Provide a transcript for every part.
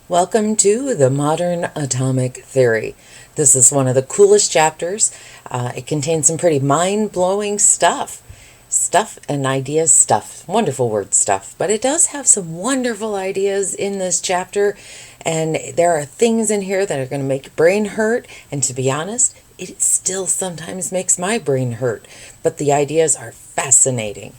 Welcome to the Modern Atomic Theory. This is one of the coolest chapters. It contains some pretty mind-blowing stuff. Stuff and ideas stuff. Wonderful word stuff. But it does have some wonderful ideas in this chapter. And there are things in here that are going to make your brain hurt. And to be honest, it still sometimes makes my brain hurt. But the ideas are fascinating.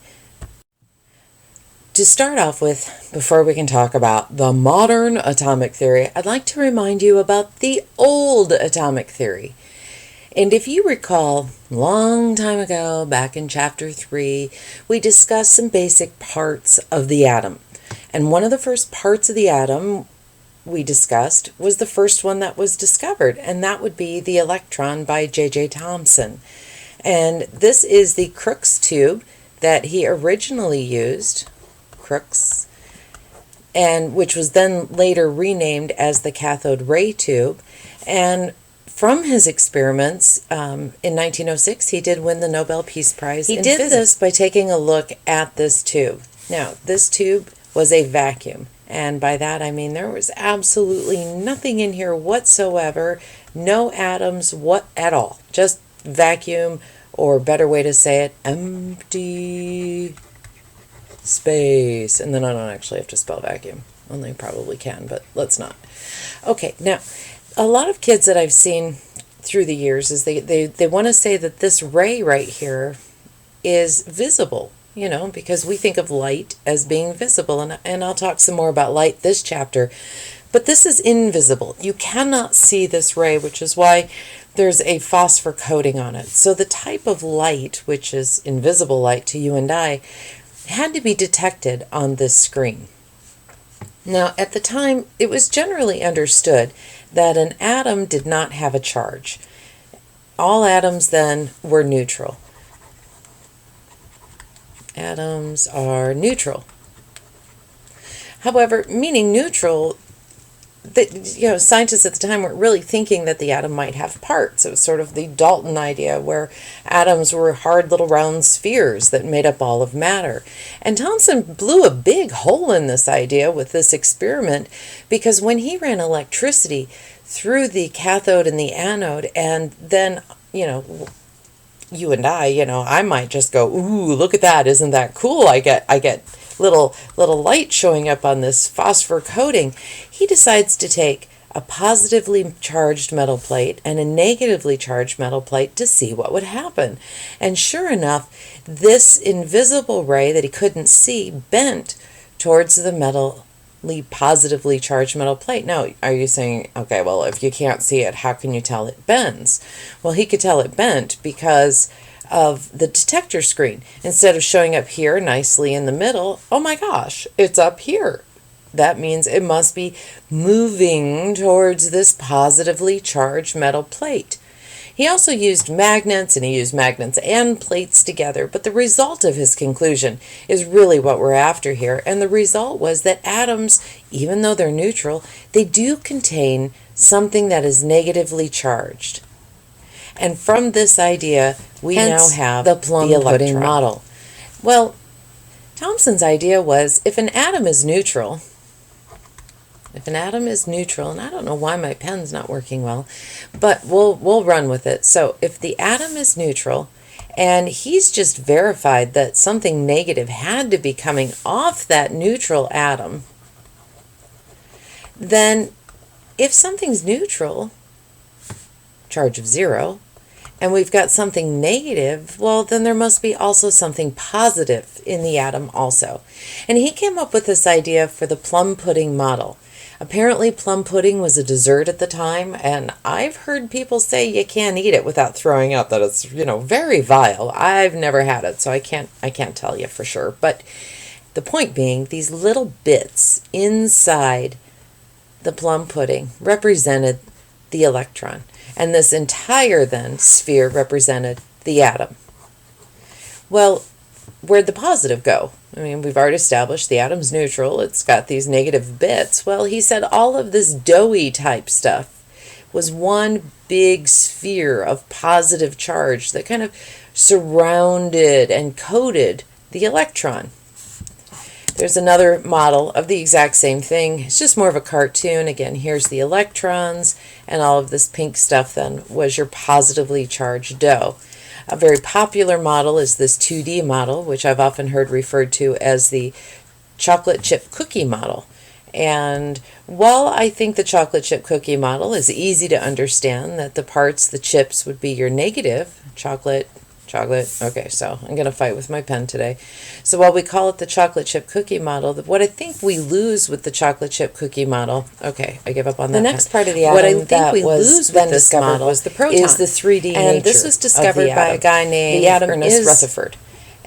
To start off with, before we can talk about the modern atomic theory, I'd like to remind you about the old atomic theory. And if you recall, a long time ago, back in chapter 3, we discussed some basic parts of the atom. And one of the first parts of the atom we discussed was the first one that was discovered, and that would be the electron by J.J. Thomson. And this is the Crookes tube that he originally used. Crookes, and which was then later renamed as the cathode ray tube. And from his experiments in 1906, he did win the Nobel Peace Prize in physics. He did this by taking a look at this tube. Now, this tube was a vacuum, and by that I mean there was absolutely nothing in here whatsoever, no atoms at all, just vacuum, or better way to say it, empty space. And then I don't actually have to spell vacuum. Only probably can, but let's not. Okay, now, a lot of kids that I've seen through the years is they want to say that this ray right here is visible, because we think of light as being visible. And I'll talk some more about light this chapter. But this is invisible. You cannot see this ray, which is why there's a phosphor coating on it. So the type of light, which is invisible light to you and I, had to be detected on this screen. Now, at the time, it was generally understood that an atom did not have a charge. All atoms then were neutral. Atoms are neutral. However, meaning neutral, scientists at the time weren't really thinking that the atom might have parts. It was sort of the Dalton idea, where atoms were hard little round spheres that made up all of matter. And Thomson blew a big hole in this idea with this experiment, because when he ran electricity through the cathode and the anode, and then, you and I might just go, ooh, look at that, isn't that cool? I get little light showing up on this phosphor coating. He decides to take a positively charged metal plate and a negatively charged metal plate to see what would happen. And sure enough, this invisible ray that he couldn't see bent towards the positively charged metal plate. Now, are you saying, okay, well, if you can't see it, how can you tell it bends? Well, he could tell it bent because of the detector screen. Instead of showing up here nicely in the middle, oh my gosh, it's up here. That means it must be moving towards this positively charged metal plate. He also used magnets, and he used magnets and plates together, but the result of his conclusion is really what we're after here. And the result was that atoms, even though they're neutral, they do contain something that is negatively charged. And from this idea, we now have the plum pudding model. Well, Thomson's idea was if an atom is neutral, and I don't know why my pen's not working well, but we'll run with it. So if the atom is neutral, and he's just verified that something negative had to be coming off that neutral atom, then if something's neutral, charge of 0, and we've got something negative, well, then there must be also something positive in the atom also. And he came up with this idea for the plum pudding model. Apparently, plum pudding was a dessert at the time, and I've heard people say you can't eat it without throwing out, that it's, very vile. I've never had it, so I can't tell you for sure. But the point being, these little bits inside the plum pudding represented the electron. And this entire, then, sphere represented the atom. Well, where'd the positive go? I mean, we've already established the atom's neutral. It's got these negative bits. Well, he said all of this doughy type stuff was one big sphere of positive charge that kind of surrounded and coated the electron. There's another model of the exact same thing. It's just more of a cartoon. Again, here's the electrons, and all of this pink stuff then was your positively charged dough. A very popular model is this 2D model, which I've often heard referred to as the chocolate chip cookie model. And while I think the chocolate chip cookie model is easy to understand, that the parts, the chips, would be your negative, chocolate. Okay, so I'm going to fight with my pen today. So while we call it the chocolate chip cookie model, what I think we lose with the chocolate chip cookie model, okay, I give up on that. The next part of the atom what I think that we was lose then with this discovered model was the proton. is the 3D nature. And this was discovered by a guy named the atom Ernest is, Rutherford.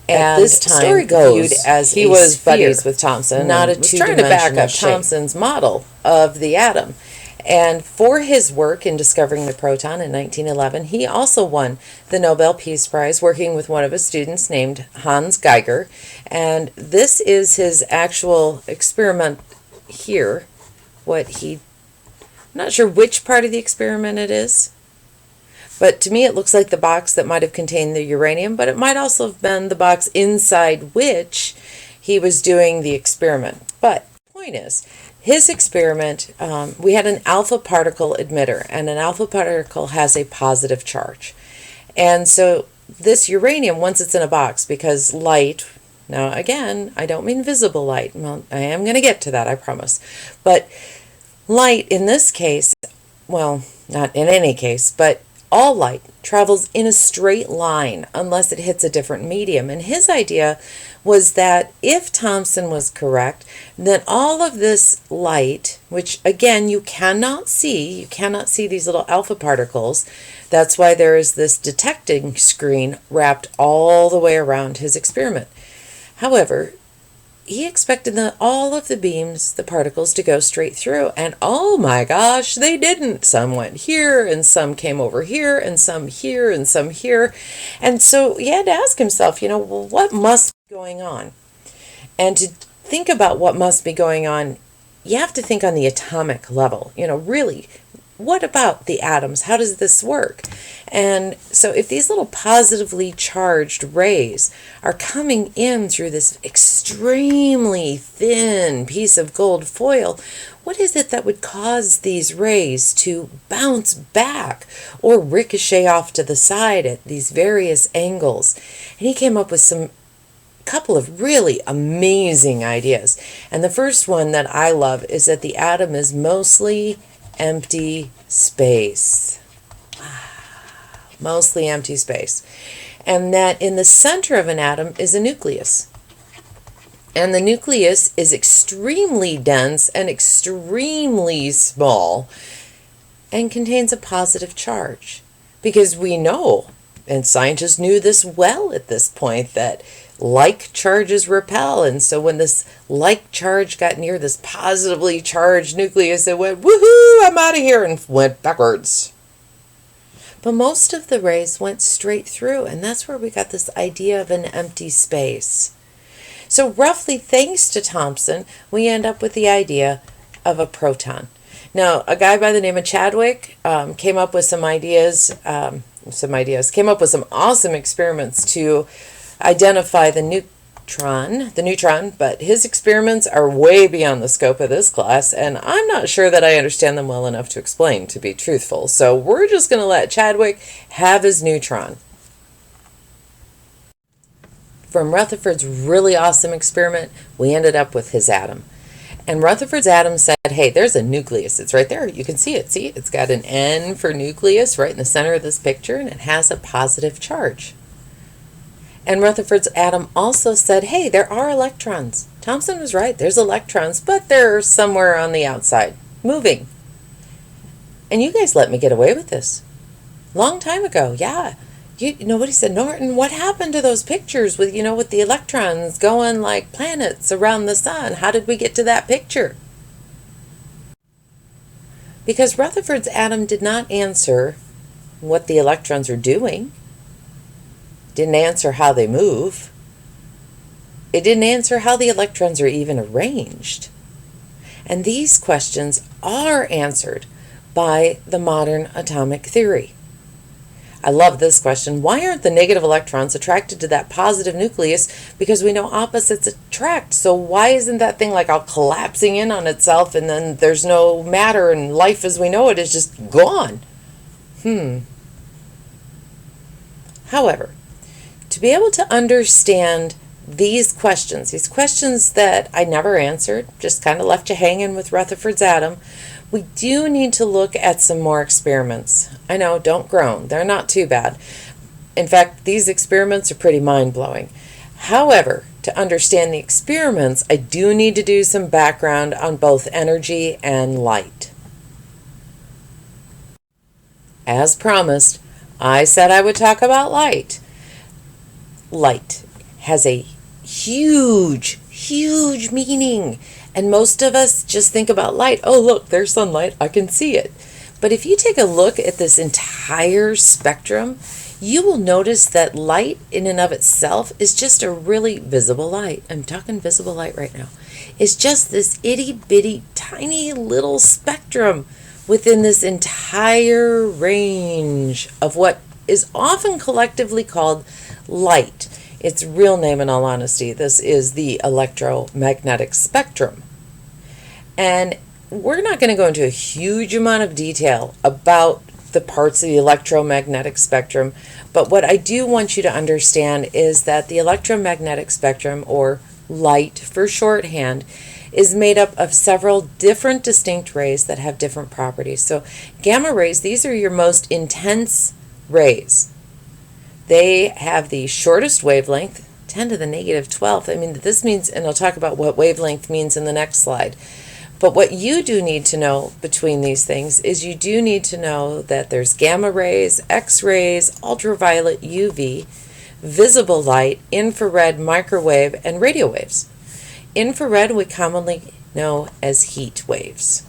At And this time, story goes, viewed as he a was sphere, buddies with Thomson, not a and was two-dimensional trying to back up shape. Thomson's model of the atom. And for his work in discovering the proton in 1911, he also won the Nobel Peace Prize working with one of his students named Hans Geiger. And this is his actual experiment here. I'm not sure which part of the experiment it is, but to me it looks like the box that might have contained the uranium, but it might also have been the box inside which he was doing the experiment. But the point is, his experiment, we had an alpha particle emitter, and an alpha particle has a positive charge. And so this uranium, once it's in a box, because light, now again, I don't mean visible light. Well, I am going to get to that, I promise. But light in this case, well, not in any case, but all light travels in a straight line unless it hits a different medium. And his idea was that if Thomson was correct, then all of this light, which again you cannot see these little alpha particles. That's why there is this detecting screen wrapped all the way around his experiment. However, he expected all of the beams, the particles, to go straight through, and oh my gosh, they didn't. Some went here, and some came over here, and some here, and some here. And so he had to ask himself, well, what must be going on? And to think about what must be going on, you have to think on the atomic level. Really, what about the atoms? How does this work? And so if these little positively charged rays are coming in through this extremely thin piece of gold foil, what is it that would cause these rays to bounce back or ricochet off to the side at these various angles? And he came up with some couple of really amazing ideas. And the first one that I love is that the atom is mostly empty space. Mostly empty space. And that in the center of an atom is a nucleus. And the nucleus is extremely dense and extremely small and contains a positive charge. Because we know, and scientists knew this well at this point, that like charges repel. And so when this like charge got near this positively charged nucleus, it went, woohoo, I'm out of here, and went backwards. But most of the rays went straight through, and that's where we got this idea of an empty space. So roughly, thanks to Thomson, we end up with the idea of a proton. Now, a guy by the name of Chadwick came up with some awesome experiments to identify the neutron, but his experiments are way beyond the scope of this class, and I'm not sure that I understand them well enough to explain, to be truthful. So we're just going to let Chadwick have his neutron. From Rutherford's really awesome experiment, we ended up with his atom. And Rutherford's atom said, hey, there's a nucleus. It's right there. You can see it. See, it's got an N for nucleus right in the center of this picture, and it has a positive charge. And Rutherford's atom also said, hey, there are electrons. Thomson was right. There's electrons, but they're somewhere on the outside, moving. And you guys let me get away with this. Long time ago, yeah. Nobody said, Norton, what happened to those pictures with the electrons going like planets around the sun? How did we get to that picture? Because Rutherford's atom did not answer what the electrons are doing. Didn't answer how they move. It didn't answer how the electrons are even arranged. And these questions are answered by the modern atomic theory. I love this question. Why aren't the negative electrons attracted to that positive nucleus? Because we know opposites attract. So why isn't that thing like all collapsing in on itself and then there's no matter and life as we know it is just gone? However, to be able to understand these questions that I never answered, just kind of left you hanging with Rutherford's atom, we do need to look at some more experiments. I know, don't groan. They're not too bad. In fact, these experiments are pretty mind-blowing. However, to understand the experiments, I do need to do some background on both energy and light. As promised, I said I would talk about light. Light has a huge meaning. And most of us just think about light. Oh, look, there's sunlight. I can see it. But if you take a look at this entire spectrum, you will notice that light in and of itself is just a really visible light. I'm talking visible light right now. It's just this itty-bitty, tiny little spectrum within this entire range of what is often collectively called light. Its real name, in all honesty, this is the electromagnetic spectrum. And we're not going to go into a huge amount of detail about the parts of the electromagnetic spectrum, but what I do want you to understand is that the electromagnetic spectrum, or light for shorthand, is made up of several different distinct rays that have different properties. So gamma rays, these are your most intense rays. They have the shortest wavelength, 10 to the negative 12th. I mean, this means, and I'll talk about what wavelength means in the next slide. But what you do need to know between these things is you do need to know that there's gamma rays, X-rays, ultraviolet, UV, visible light, infrared, microwave, and radio waves. Infrared we commonly know as heat waves.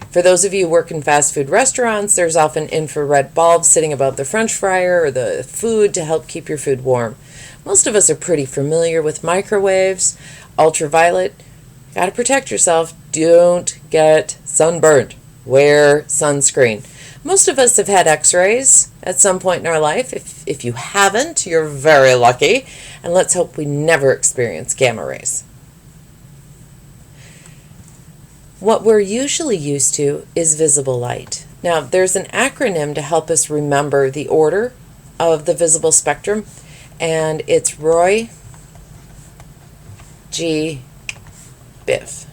For those of you who work in fast food restaurants, there's often infrared bulbs sitting above the French fryer or the food to help keep your food warm. Most of us are pretty familiar with microwaves. Ultraviolet, got to protect yourself. Don't get sunburned. Wear sunscreen. Most of us have had X-rays at some point in our life. If you haven't, you're very lucky. And let's hope we never experience gamma rays. What we're usually used to is visible light. Now, there's an acronym to help us remember the order of the visible spectrum, and it's Roy G. Biff.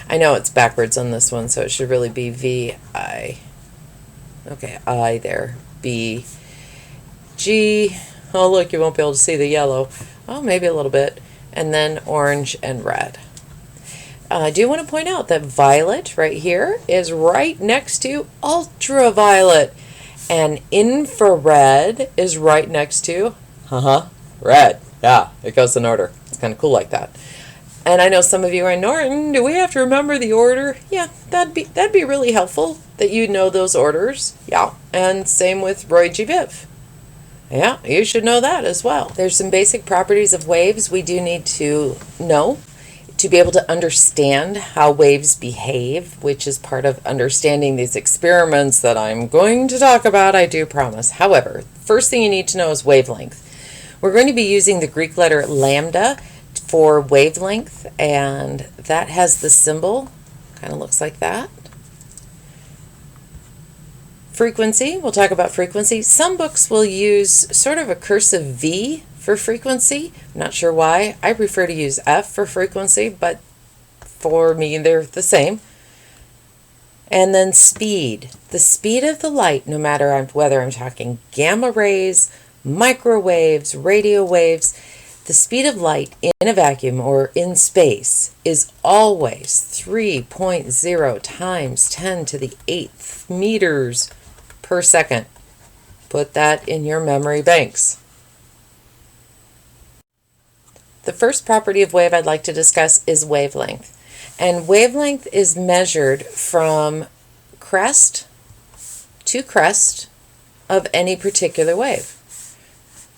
I know it's backwards on this one, so it should really be V-I. Okay, I there. B. G. Oh, look, you won't be able to see the yellow. Oh, maybe a little bit. And then orange and red. I do want to point out that violet right here is right next to ultraviolet, and infrared is right next to red. Yeah, it goes in order. It's kind of cool like that. And I know some of you are, Norton, do we have to remember the order? Yeah, that'd be really helpful that you know those orders. Yeah, and same with Roy G. Biv. Yeah, you should know that as well. There's some basic properties of waves we do need to know to be able to understand how waves behave, which is part of understanding these experiments that I'm going to talk about, I do promise. However, first thing you need to know is wavelength. We're going to be using the Greek letter lambda for wavelength, and that has the symbol, kind of looks like that. Frequency, we'll talk about frequency. Some books will use sort of a cursive V for frequency. I'm not sure why. I prefer to use F for frequency, but for me they're the same. And then speed. The speed of the light, no matter whether I'm talking gamma rays, microwaves, radio waves, the speed of light in a vacuum or in space is always 3.0 times 10 to the 8th meters per second. Put that in your memory banks. The first property of wave I'd like to discuss is wavelength. And wavelength is measured from crest to crest of any particular wave.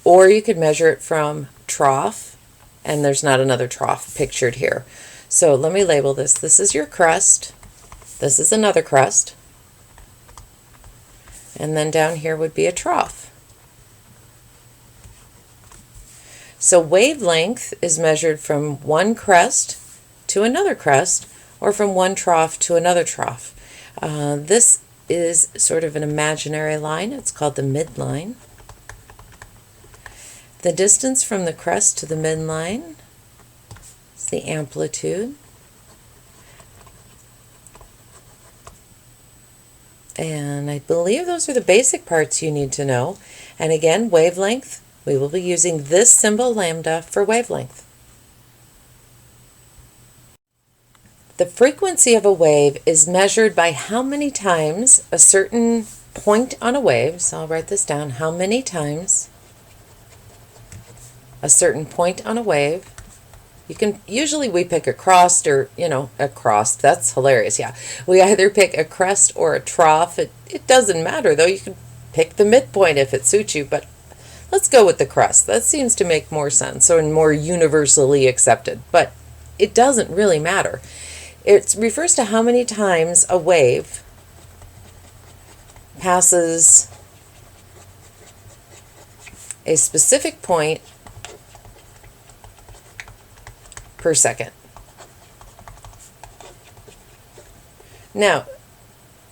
Or you could measure it from trough, and there's not another trough pictured here. So let me label this. This is your crest. This is another crest. And then down here would be a trough. So wavelength is measured from one crest to another crest, or from one trough to another trough. This is sort of an imaginary line. It's called the midline. The distance from the crest to the midline is the amplitude. And I believe those are the basic parts you need to know. And again, wavelength, we will be using this symbol lambda for wavelength. The frequency of a wave is measured by how many times a certain point on a wave, so I'll write this down, how many times a certain point on a wave. Usually we pick a crest or, a crest. That's hilarious, yeah. We either pick a crest or a trough. It doesn't matter, though. You can pick the midpoint if it suits you, but let's go with the crest. That seems to make more sense or more universally accepted, but it doesn't really matter. It refers to how many times a wave passes a specific point per second. Now,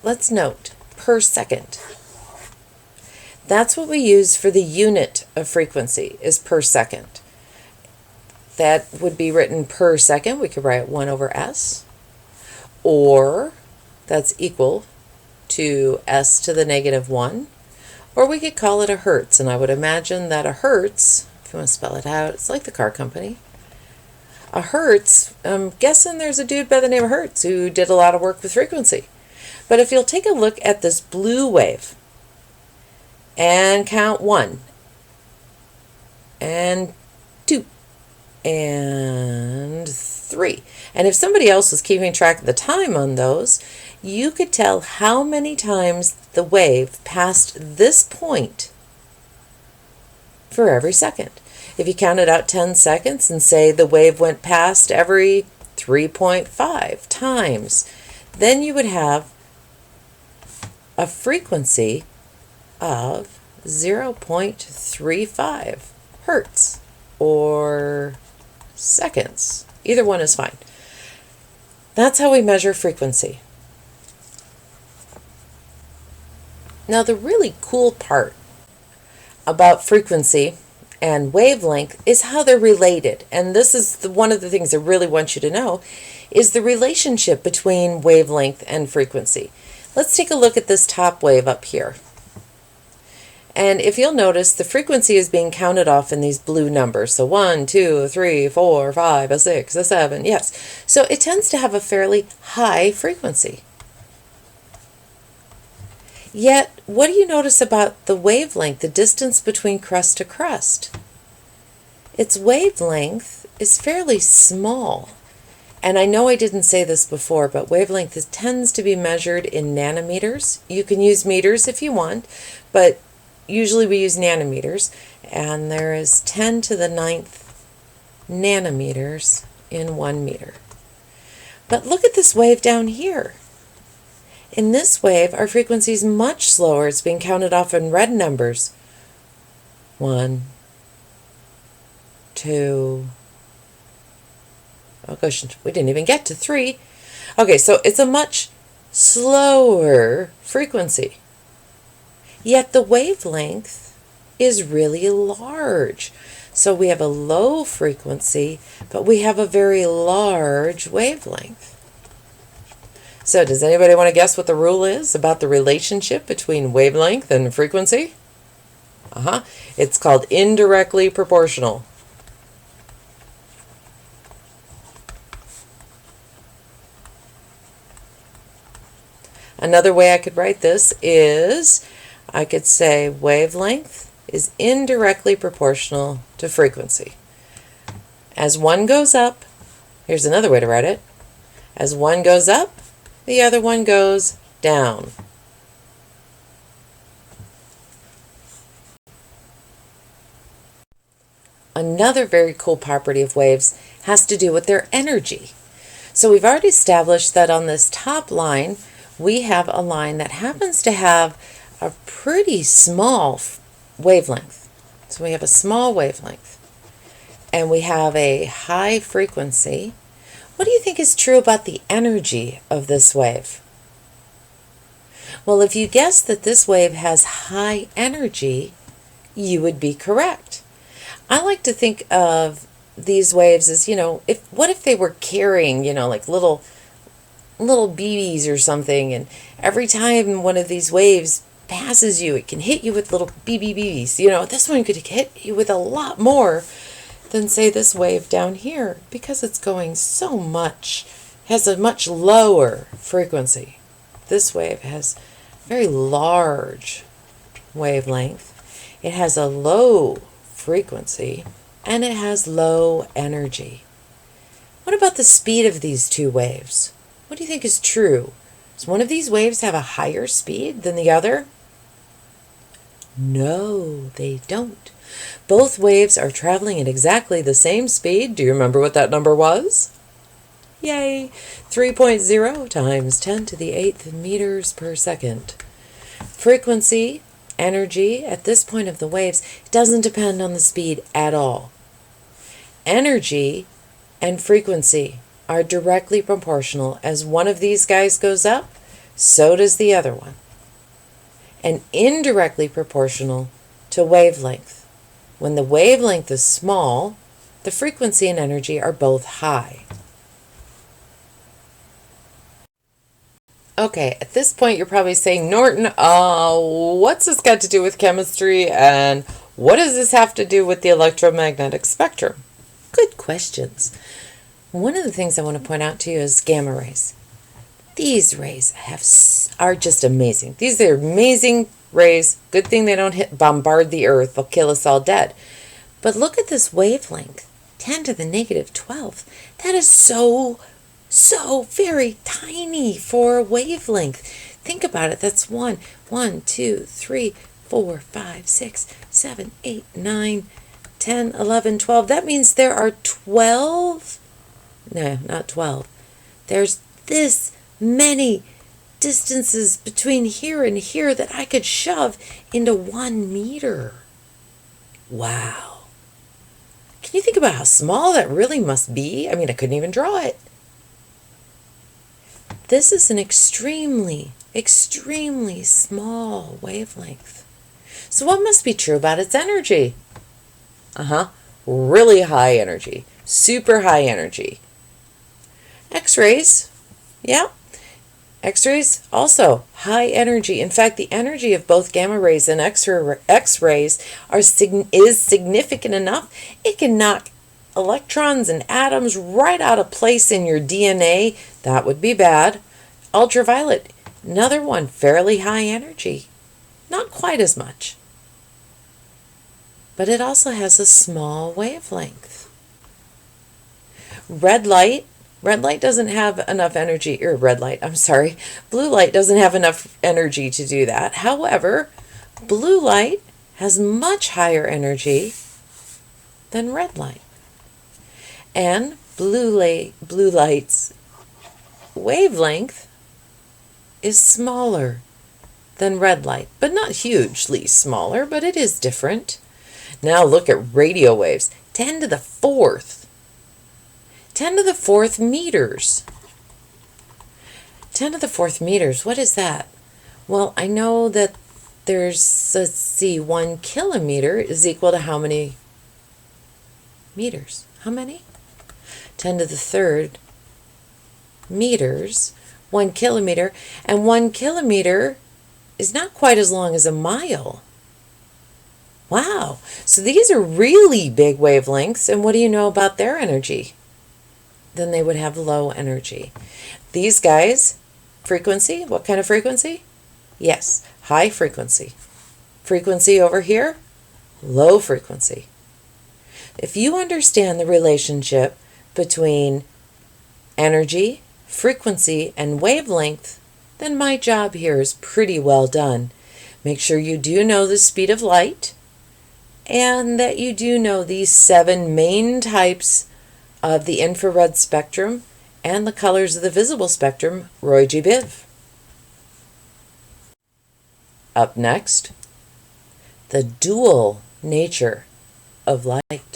let's note, per second. That's what we use for the unit of frequency, is per second. That would be written per second. We could write 1 over s, or that's equal to s to the negative 1, or we could call it a hertz, and I would imagine that a hertz, if you want to spell it out, it's like the car company. A hertz, I'm guessing there's a dude by the name of Hertz who did a lot of work with frequency. But if you'll take a look at this blue wave and count 1 and 2 and 3, and if somebody else was keeping track of the time on those, you could tell how many times the wave passed this point for every second. If you counted out 10 seconds and say the wave went past every 3.5 times, then you would have a frequency of 0.35 hertz or seconds. Either one is fine. That's how we measure frequency. Now, the really cool part about frequency and wavelength is how they're related. And this is one of the things I really want you to know is the relationship between wavelength and frequency. Let's take a look at this top wave up here. And if you'll notice, the frequency is being counted off in these blue numbers. So 1, 2, 3, 4, 5, a 6, a 7, yes. So it tends to have a fairly high frequency. Yet, what do you notice about the wavelength, the distance between crest to crest? Its wavelength is fairly small. And I know I didn't say this before, but wavelength tends to be measured in nanometers. You can use meters if you want, but usually we use nanometers. And there is 10 to the 9th nanometers in 1 meter. But look at this wave down here. In this wave, our frequency is much slower. It's being counted off in red numbers. 1, 2, oh gosh, we didn't even get to 3. Okay, so it's a much slower frequency. Yet the wavelength is really large. So we have a low frequency, but we have a very large wavelength. So does anybody want to guess what the rule is about the relationship between wavelength and frequency? It's called indirectly proportional. Another way I could write this is, I could say wavelength is indirectly proportional to frequency. As one goes up, here's another way to write it. As one goes up, the other one goes down. Another very cool property of waves has to do with their energy. So we've already established that on this top line, we have a line that happens to have a pretty small wavelength. So we have a small wavelength, and we have a high frequency. What do you think is true about the energy of this wave? Well, if you guess that this wave has high energy, you would be correct. I like to think of these waves as, what if they were carrying, like little BBs or something, and every time one of these waves passes you, it can hit you with little BBs. This one could hit you with a lot more than, say, this wave down here, because it's going so much, has a much lower frequency. This wave has very large wavelength. It has a low frequency, and it has low energy. What about the speed of these two waves? What do you think is true? Does one of these waves have a higher speed than the other? No, they don't. Both waves are traveling at exactly the same speed. Do you remember what that number was? Yay! 3.0 times 10 to the 8th meters per second. Frequency, energy, at this point of the waves, doesn't depend on the speed at all. Energy and frequency are directly proportional. As one of these guys goes up, so does the other one. And indirectly proportional to wavelength. When the wavelength is small, the frequency and energy are both high. Okay, at this point you're probably saying, Norton, what's this got to do with chemistry, and what does this have to do with the electromagnetic spectrum? Good questions. One of the things I want to point out to you is gamma rays. These rays are just amazing. These are amazing rays. Good thing they don't bombard the earth. They'll kill us all dead. But look at this wavelength, 10 to the negative 12. That is so very tiny for a wavelength. Think about it. That's 1, 2, 3, 4, 5, 6, 7, 8, 9, 10, 11, 12. That means there are 12. No, not 12. There's this many distances between here and here that I could shove into 1 meter. Wow. Can you think about how small that really must be? I mean, I couldn't even draw it. This is an extremely small wavelength. So what must be true about its energy? Really high energy. Super high energy. X-rays, yeah. X-rays also high energy. In fact, the energy of both gamma rays and X-rays is significant enough. It can knock electrons and atoms right out of place in your DNA. That would be bad. Ultraviolet, another one, fairly high energy. Not quite as much. But it also has a small wavelength. Blue light doesn't have enough energy to do that. However, blue light has much higher energy than red light. And blue light's wavelength is smaller than red light, but not hugely smaller, but it is different. Now look at radio waves, 10 to the 4th meters. 10 to the 4th meters, what is that? Well, I know that there's, 1 kilometer is equal to how many meters? How many? 10 to the 3rd meters, 1 kilometer, and 1 kilometer is not quite as long as a mile. Wow, so these are really big wavelengths, and what do you know about their energy? Then they would have low energy. These guys, frequency, what kind of frequency? Yes, high frequency. Frequency over here, low frequency. If you understand the relationship between energy, frequency, and wavelength, then my job here is pretty well done. Make sure you do know the speed of light, and that you do know these 7 main types of the infrared spectrum and the colors of the visible spectrum, Roy G. Biv. Up next, the dual nature of light.